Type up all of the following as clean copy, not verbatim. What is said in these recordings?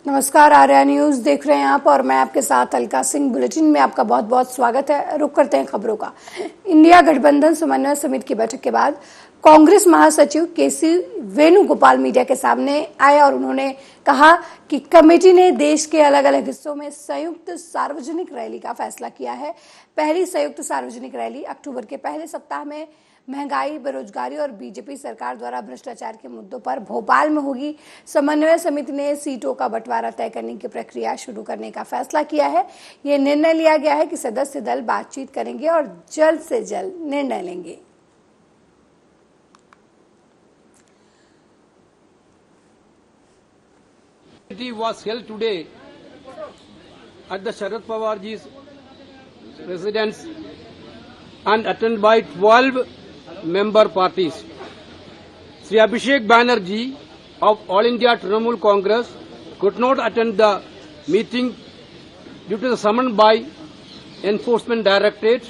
नमस्कार, आर्या न्यूज देख रहे हैं आप और मैं आपके साथ अलका सिंह। बुलेटिन में आपका बहुत बहुत स्वागत है। रुक करते हैं खबरों का। इंडिया गठबंधन समन्वय समिति की बैठक के बाद कांग्रेस महासचिव केसी वेणुगोपाल मीडिया के सामने आए और उन्होंने कहा कि कमेटी ने देश के अलग अलग हिस्सों में संयुक्त सार्वजनिक रैली का फैसला किया है। पहली संयुक्त सार्वजनिक रैली अक्टूबर के पहले सप्ताह में महंगाई, बेरोजगारी और बीजेपी सरकार द्वारा भ्रष्टाचार के मुद्दों पर भोपाल में होगी। समन्वय समिति ने सीटों का बंटवारा तय करने की प्रक्रिया शुरू करने का फैसला किया है। ये निर्णय लिया गया है कि सदस्य दल बातचीत करेंगे और जल्द से जल्द निर्णय लेंगे। Was held today at the Sharad Pawar ji's residence and attended by 12 member parties. Sri Abhishek Banerjee of All India Trinamool Congress could not attend the meeting due to the summon by Enforcement Directorate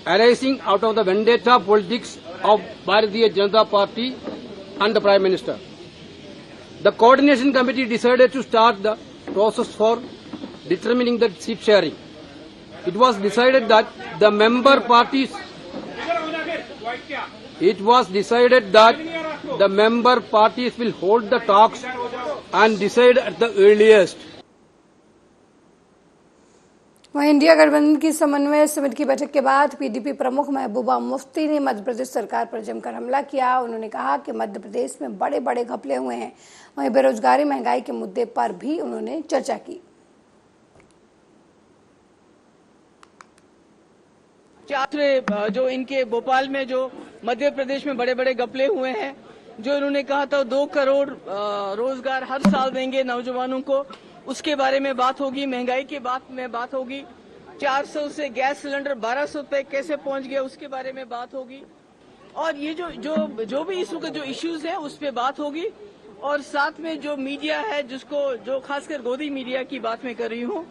arising out of the vendetta politics of Bharatiya Janata Party and the Prime Minister. The Coordination Committee decided to start the process for determining the seat sharing. It was decided that the member parties will hold the talks and decide at the earliest. वहीं India गठबंधन की समन्वय समिति की बैठक के बाद PDP प्रमुख महबूबा मुफ्ती ने मध्य प्रदेश सरकार पर जमकर हमला किया। उन्होंने कहा कि मध्य प्रदेश में बड़े बड़े घपले हुए हैं। वहीं बेरोजगारी, महंगाई के मुद्दे पर भी उन्होंने चर्चा की। छात्र जो इनके भोपाल में जो मध्य प्रदेश में बड़े बड़े घपले हुए हैं, जो इन्होंने कहा था 2 करोड़ रोजगार हर साल देंगे नौजवानों को, उसके बारे में बात होगी। महंगाई के बात में बात होगी। 400 से गैस सिलेंडर 1200 पे कैसे पहुंच गया, उसके बारे में बात होगी। और ये जो भी इस वक्त जो इश्यूज हैं उस पे बात होगी। और साथ में जो मीडिया है, जो खासकर गोदी मीडिया की बात मैं कर रही हूँ,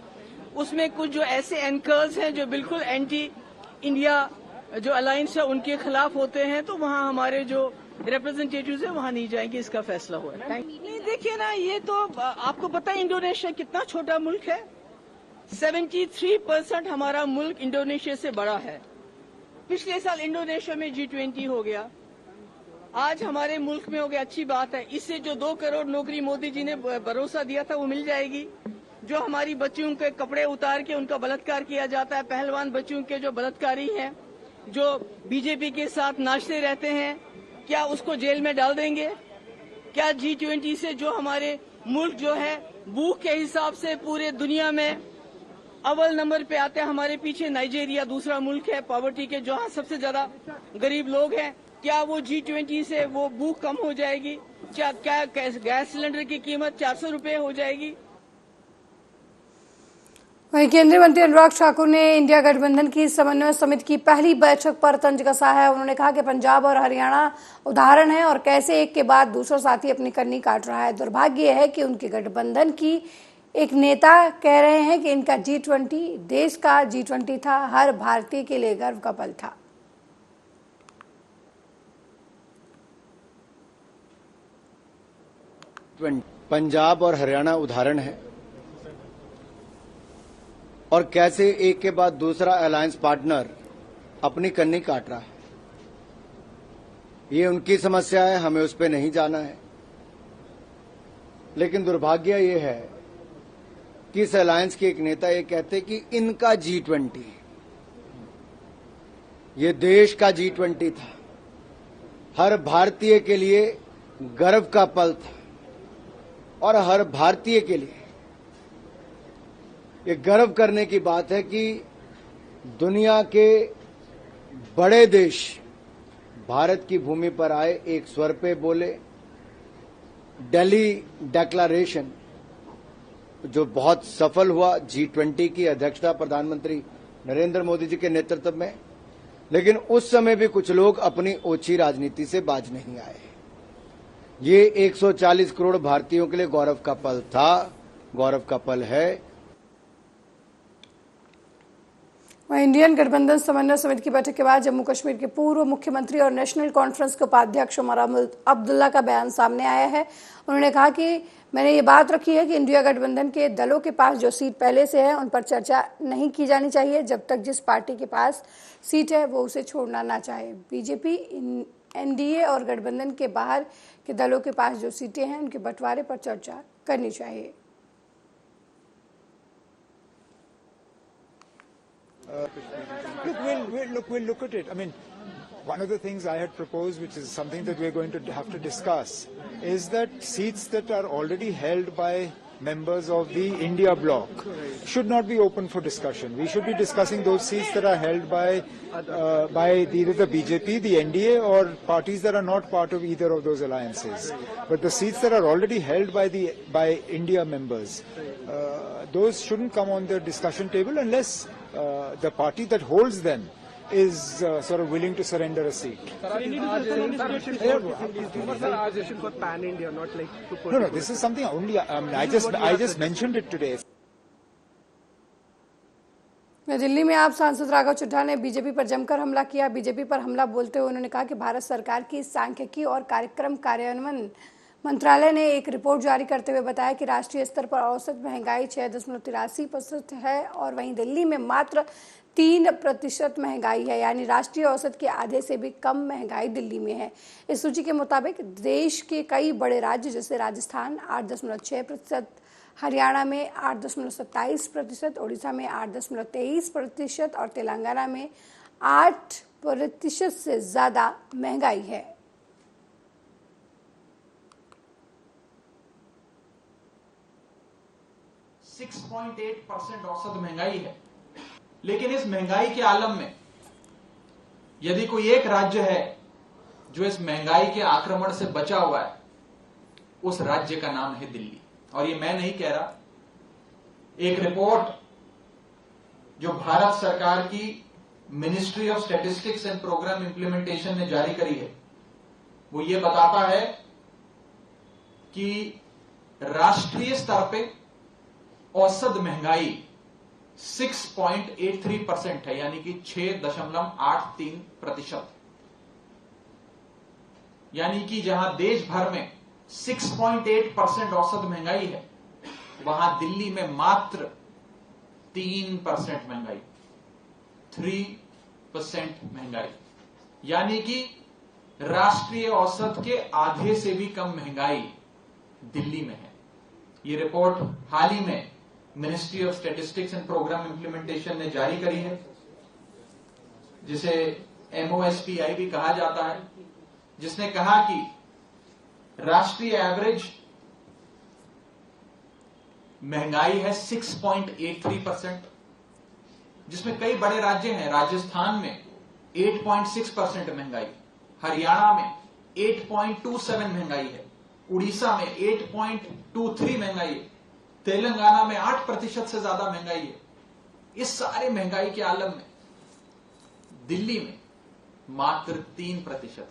उसमें कुछ जो ऐसे एंकर्स हैं जो बिल्कुल एंटी इंडिया जो अलायंस है उनके खिलाफ होते हैं, तो वहाँ हमारे जो रिप्रेजेंटेटिव्स है वहाँ नहीं जाएंगे। इसका फैसला हुआ है। नहीं, देखिए ना, ये तो आपको पता है इंडोनेशिया कितना छोटा मुल्क है। 73% हमारा मुल्क इंडोनेशिया से बड़ा है। पिछले साल इंडोनेशिया में G20 हो गया, आज हमारे मुल्क में हो गया। अच्छी बात है। इससे जो 2 करोड़ नौकरी मोदी जी ने भरोसा दिया था वो मिल जाएगी। जो हमारी बच्चियों के कपड़े उतार के उनका बलात्कार किया जाता है, पहलवान बच्चियों के जो बलात्कारी हैं, जो बीजेपी के साथ नाचते रहते हैं, क्या उसको जेल में डाल देंगे? क्या G20 से जो हमारे मुल्क जो है भूख के हिसाब से पूरे दुनिया में अव्वल नंबर पे आते हैं, हमारे पीछे नाइजीरिया दूसरा मुल्क है पॉवर्टी के, जहाँ सबसे ज्यादा गरीब लोग हैं, क्या वो G20 से वो भूख कम हो जाएगी? क्या गैस सिलेंडर की कीमत 400 रुपए हो जाएगी? वहीं केंद्रीय मंत्री अनुराग ठाकुर ने इंडिया गठबंधन की समन्वय समिति की पहली बैठक पर तंज कसा है। उन्होंने कहा कि पंजाब और हरियाणा उदाहरण है और कैसे एक के बाद दूसरा साथी अपनी कन्नी काट रहा है। दुर्भाग्य है कि उनके गठबंधन की एक नेता कह रहे हैं कि इनका G20 देश का G20 था, हर भारतीय के लिए गर्व का पल था। पंजाब और हरियाणा उदाहरण है और कैसे एक के बाद दूसरा अलायंस पार्टनर अपनी कन्नी काट रहा है। ये उनकी समस्या है, हमें उस पर नहीं जाना है। लेकिन दुर्भाग्य ये है कि इस अलायंस के एक नेता ये कहते कि इनका G20, ये देश का G20 था, हर भारतीय के लिए गर्व का पल था और हर भारतीय के लिए ये गर्व करने की बात है कि दुनिया के बड़े देश भारत की भूमि पर आए, एक स्वर पे बोले। दिल्ली डिक्लेरेशन जो बहुत सफल हुआ, G20 की अध्यक्षता प्रधानमंत्री नरेंद्र मोदी जी के नेतृत्व में, लेकिन उस समय भी कुछ लोग अपनी ओछी राजनीति से बाज नहीं आए। ये 140 करोड़ भारतीयों के लिए गौरव का पल था, गौरव का पल है। वहीं इंडियन गठबंधन समन्वय समिति की बैठक के बाद जम्मू कश्मीर के पूर्व मुख्यमंत्री और नेशनल कॉन्फ्रेंस के उपाध्यक्ष उमर अब्दुल्ला का बयान सामने आया है। उन्होंने कहा कि मैंने ये बात रखी है कि इंडिया गठबंधन के दलों के पास जो सीट पहले से है उन पर चर्चा नहीं की जानी चाहिए जब तक जिस पार्टी के पास सीट है वो उसे छोड़ना ना चाहे। बीजेपी एनडीए और गठबंधन के बाहर के दलों के पास जो सीटें हैं उनके बंटवारे पर चर्चा करनी चाहिए। We'll look at it. I mean, one of the things I had proposed, which is something that we're going to have to discuss, is that seats that are already held by members of the India bloc should not be open for discussion. We should be discussing those seats that are held by either the BJP, the NDA, or parties that are not part of either of those alliances. But the seats that are already held by India members, those shouldn't come on the discussion table unless the party that holds them is sort of willing to surrender a seat. No, this is something only, I just mentioned it today. Delhi में आप सांसद राघव चड्ढा ने BJP पर जमकर हमला किया। BJP पर हमला बोलते हुए उन्होंने कहा कि भारत सरकार की सांख्यिकी और कार्यक्रम कार्यान्वयन मंत्रालय ने एक रिपोर्ट जारी करते हुए बताया कि राष्ट्रीय स्तर पर औसत महंगाई 6.83% है और वहीं दिल्ली में मात्र 3% महंगाई है, यानी राष्ट्रीय औसत के आधे से भी कम महंगाई दिल्ली में है। इस सूची के मुताबिक देश के कई बड़े राज्य जैसे राजस्थान 8.6%, हरियाणा में 8.27%, ओडिशा में 8.23% और तेलंगाना में 8% से ज्यादा महंगाई है। %6.8 औसत महंगाई है। लेकिन इस महंगाई के आलम में यदि कोई एक राज्य है जो इस महंगाई के आक्रमण से बचा हुआ है, उस राज्य का नाम है दिल्ली। और ये मैं नहीं कह रहा, एक रिपोर्ट जो भारत सरकार की ministry of statistics and programme implementation ने जारी करी है, वो ये बताता है कि राष्ट्रीय स्तर पे औसत महंगाई 6.83% है, यानी कि 6.83%। यानी कि जहां देश भर में 6.8% औसत महंगाई है, वहां दिल्ली में मात्र 3% महंगाई, 3% महंगाई, यानी कि राष्ट्रीय औसत के आधे से भी कम महंगाई दिल्ली में है। ये रिपोर्ट हाल ही में ministry of statistics and programme implementation ने जारी करी है, जिसे MOSPI भी कहा जाता है, जिसने कहा कि राष्ट्रीय एवरेज महंगाई है 6.83%, जिसमें कई बड़े राज्य हैं। राजस्थान में 8.6% महंगाई, हरियाणा में 8.27 महंगाई है, उड़ीसा में 8.23 महंगाई है, तेलंगाना में 8% से ज्यादा महंगाई है। इस सारे महंगाई के आलम में दिल्ली में मात्र 3%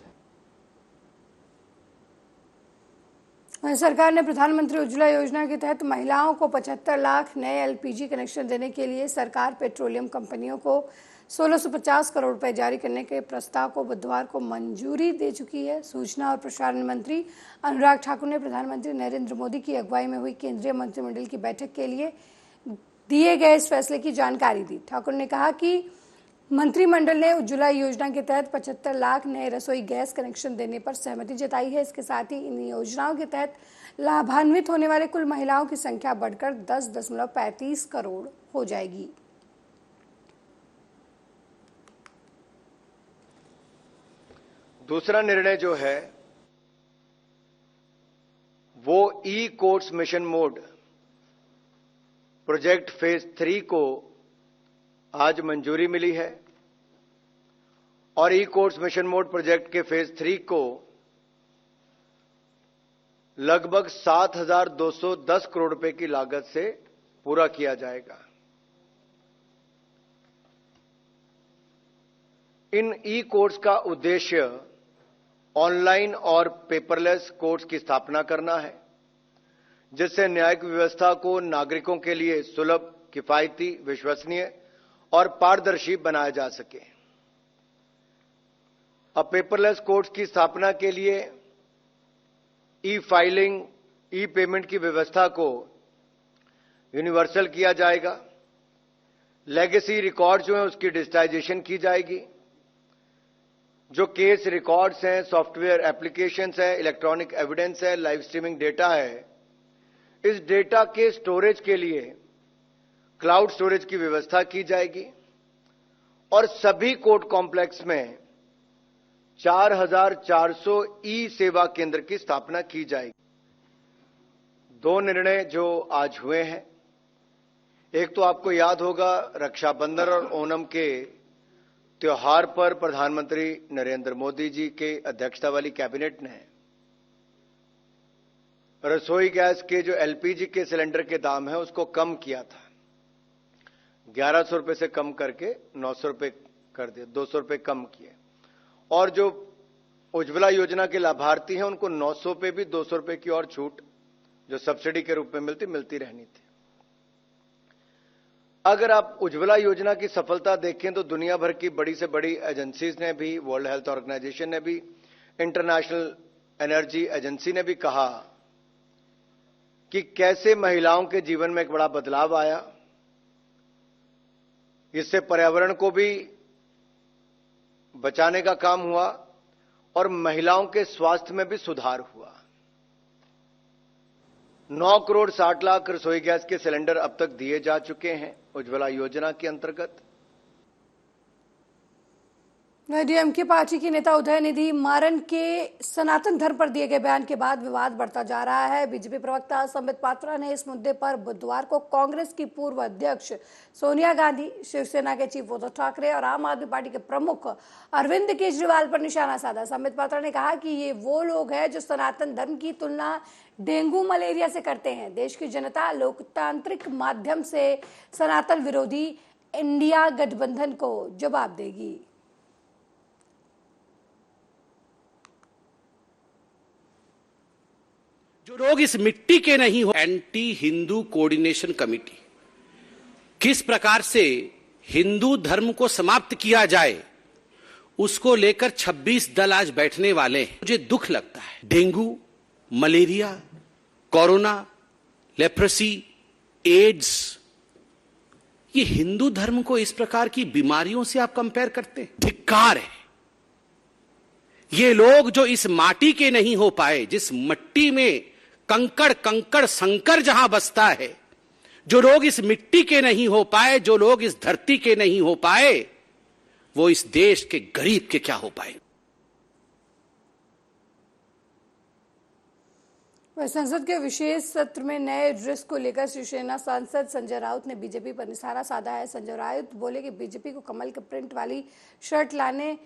है। सरकार ने प्रधानमंत्री उज्ज्वला योजना के तहत महिलाओं को 75 लाख नए LPG कनेक्शन देने के लिए सरकार पेट्रोलियम कंपनियों को 1650 करोड़ रुपए जारी करने के प्रस्ताव को बुधवार को मंजूरी दे चुकी है। सूचना और प्रसारण मंत्री अनुराग ठाकुर ने प्रधानमंत्री नरेंद्र मोदी की अगुवाई में हुई केंद्रीय मंत्रिमंडल की बैठक के लिए दिए गए इस फैसले की जानकारी दी। ठाकुर ने कहा कि मंत्रिमंडल ने उज्ज्वला योजना के तहत 75 लाख नए रसोई गैस कनेक्शन देने पर सहमति जताई है। इसके साथ ही इन योजनाओं के तहत लाभान्वित होने वाले कुल महिलाओं की संख्या बढ़कर 10.35 करोड़ हो जाएगी। दूसरा निर्णय जो है वो courts mission mode project phase 3 को आज मंजूरी मिली है और कोर्ट्स मिशन मोड प्रोजेक्ट के फेज 3 को लगभग 7,210 करोड़ रुपए की लागत से पूरा किया जाएगा। इन कोर्ट्स का उद्देश्य ऑनलाइन और पेपरलेस कोर्ट्स की स्थापना करना है, जिससे न्यायिक व्यवस्था को नागरिकों के लिए सुलभ, किफायती, विश्वसनीय और पारदर्शी बनाया जा सके। अब पेपरलेस कोर्ट्स की स्थापना के लिए फाइलिंग, ई पेमेंट की व्यवस्था को यूनिवर्सल किया जाएगा। लेगेसी रिकॉर्ड जो है उसकी डिजिटाइजेशन की जाएगी। जो केस रिकॉर्ड्स हैं, सॉफ्टवेयर एप्लीकेशंस हैं, इलेक्ट्रॉनिक एविडेंस है, लाइव स्ट्रीमिंग डेटा है, इस डेटा के स्टोरेज के लिए क्लाउड स्टोरेज की व्यवस्था की जाएगी और सभी कोर्ट कॉम्प्लेक्स में 4,400 ई सेवा केंद्र की स्थापना की जाएगी। 2 निर्णय जो आज हुए हैं, एक तो आपको याद होगा रक्षाबंधन और ओणम के त्योहार पर प्रधानमंत्री नरेंद्र मोदी जी के अध्यक्षता वाली कैबिनेट ने रसोई गैस के जो एलपीजी के सिलेंडर के दाम है उसको कम किया था। 1100 रुपए से कम करके 900 रुपए कर दिए, 200 रुपए कम किए। और जो उज्ज्वला योजना के लाभार्थी हैं उनको 900 पे भी 200 रुपए की और छूट जो सब्सिडी के रूप में मिलती रहनी थी। अगर आप उज्ज्वला योजना की सफलता देखें तो दुनिया भर की बड़ी से बड़ी एजेंसीज ने भी, वर्ल्ड हेल्थ ऑर्गेनाइजेशन ने भी, इंटरनेशनल एनर्जी एजेंसी ने भी कहा कि कैसे महिलाओं के जीवन में एक बड़ा बदलाव आया। इससे पर्यावरण को भी बचाने का काम हुआ और महिलाओं के स्वास्थ्य में भी सुधार हुआ। 9 करोड़ 60 लाख रसोई गैस के सिलेंडर अब तक दिए जा चुके हैं उज्ज्वला योजना के अंतर्गत। डीएमके पार्टी के नेता उदयनिधि मारन के सनातन धर्म पर दिए गए बयान के बाद विवाद बढ़ता जा रहा है। बीजेपी प्रवक्ता संबित पात्रा ने इस मुद्दे पर बुधवार को कांग्रेस की पूर्व अध्यक्ष सोनिया गांधी, शिवसेना के चीफ उद्धव ठाकरे और आम आदमी पार्टी के प्रमुख अरविंद केजरीवाल पर निशाना साधा। संबित पात्रा ने कहा कि ये वो लोग हैं जो सनातन धर्म की तुलना डेंगू मलेरिया से करते हैं। देश की जनता लोकतांत्रिक माध्यम से सनातन विरोधी इंडिया गठबंधन को जवाब देगी। जो लोग इस मिट्टी के नहीं हो, एंटी हिंदू कोऑर्डिनेशन कमेटी किस प्रकार से हिंदू धर्म को समाप्त किया जाए उसको लेकर 26 दल आज बैठने वाले हैं। मुझे दुख लगता है। Dengue, malaria, corona, leprosy, AIDS, ये हिंदू धर्म को इस प्रकार की बीमारियों से आप कंपेयर करते हैं। धिक्कार है। ये लोग जो इस माटी के नहीं हो पाए, जिस मिट्टी में कंकड़ कंकड़ संकर जहां बसता है, जो लोग इस मिट्टी के नहीं हो पाए, जो लोग इस धरती के नहीं हो पाए, वो इस देश के गरीब के क्या हो पाए। संसद के विशेष सत्र में नए ड्रेस को लेकर शिवसेना सांसद संजय राउत ने बीजेपी पर निशाना साधा है। संजय राउत बोले कि बीजेपी को कमल के प्रिंट वाली शर्ट लाने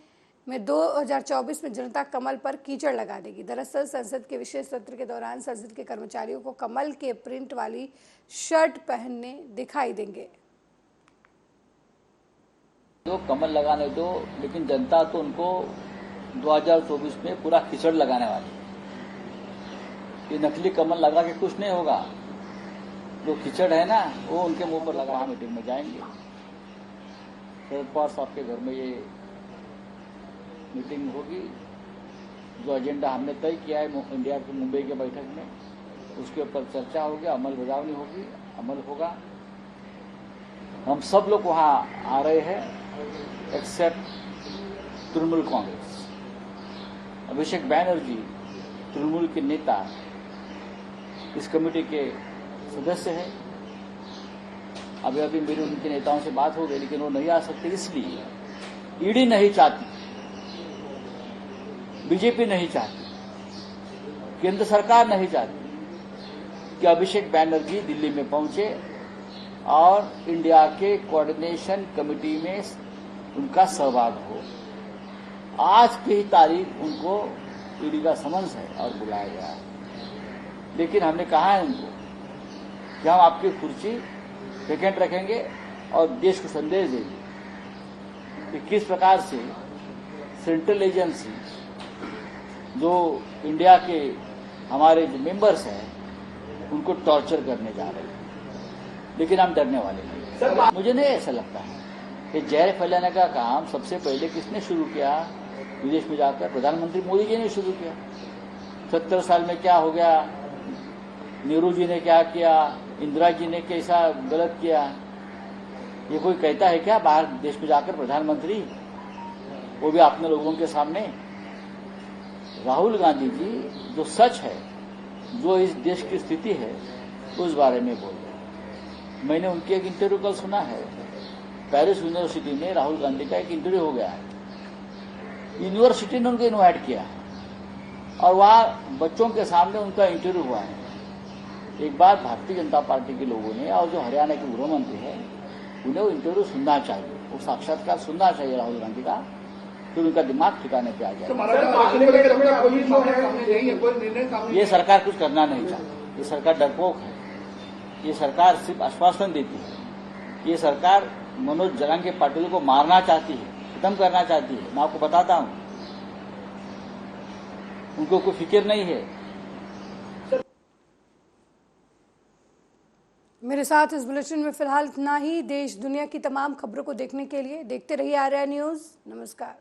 में 2024 में जनता कमल पर कीचड़ लगा देगी। दरअसल संसद के विशेष सत्र के दौरान संसद के कर्मचारियों को कमल के प्रिंट वाली शर्ट पहनने दिखाई देंगे। तो कमल लगाने दो, लेकिन जनता तो उनको 2024 में पूरा कीचड़ लगाने वाली। ये नकली कमल लगा के कुछ नहीं होगा। जो कीचड़ है ना वो उनके मुंह पर लगा। मीटिंग में जाएंगे, शरद पवार साहब के घर में ये मीटिंग होगी। जो एजेंडा हमने तय किया है इंडिया की मुंबई के बैठक में, उसके ऊपर चर्चा होगी, अमल बजावनी होगी, अमल होगा। हम सब लोग वहां आ रहे हैं एक्सेप्ट तृणमूल कांग्रेस। अभिषेक बैनर्जी तृणमूल के नेता इस कमेटी के सदस्य हैं। अभी मेरी उनके नेताओं से बात हो गई, लेकिन वो नहीं आ सकते। इसलिए ईडी नहीं चाहती, बीजेपी नहीं चाहती, केंद्र सरकार नहीं चाहती कि अभिषेक बैनर्जी दिल्ली में पहुंचे और इंडिया के कोऑर्डिनेशन कमेटी में उनका सहभाग हो। आज की तारीख उनको ईडी का समन्स है और बुलाया गया है। लेकिन हमने कहा है उनको कि हम आपकी कुर्सी वैकेंट रखेंगे और देश को संदेश देंगे कि किस प्रकार से सेंट्रल एजेंसी जो इंडिया के हमारे जो मेंबर्स हैं उनको टॉर्चर करने जा रहे हैं। लेकिन हम डरने वाले नहीं। मुझे नहीं ऐसा लगता है कि जहर फैलाने का काम सबसे पहले किसने शुरू किया विदेश में जाकर? प्रधानमंत्री मोदी जी ने शुरू किया। 70 साल में क्या हो गया? नेहरू जी ने क्या किया, इंदिरा जी ने कैसा गलत किया, ये कोई कहता है क्या बाहर देश में जाकर प्रधानमंत्री, वो भी अपने लोगों के सामने। राहुल गांधी जी जो सच है, जो इस देश की स्थिति है, उस बारे में बोल रहे। मैंने उनकी एक इंटरव्यू कल सुना है, पेरिस यूनिवर्सिटी में राहुल गांधी का एक इंटरव्यू हो गया है। यूनिवर्सिटी ने उनको इन्वाइट किया है और वहां बच्चों के सामने उनका इंटरव्यू हुआ है। एक बात भारतीय जनता पार्टी के लोगों ने और जो हरियाणा के गृह मंत्री है, उन्हें वो इंटरव्यू सुनना चाहिए, वो साक्षात्कार सुनना चाहिए राहुल गांधी का, फिर उनका दिमाग ठिकाने पे आ जाए। ये सरकार कुछ करना नहीं चाहती, ये सरकार डरपोक है, ये सरकार सिर्फ आश्वासन देती है, ये सरकार मनोज जरांगे पाटिल को मारना चाहती है, खत्म करना चाहती है। मैं आपको बताता हूं, उनको कोई फिक्र नहीं है। मेरे साथ इस बुलेटिन में फिलहाल इतना ही। देश दुनिया की तमाम खबरों को देखने के लिए देखते रहिए आर्या न्यूज। नमस्कार।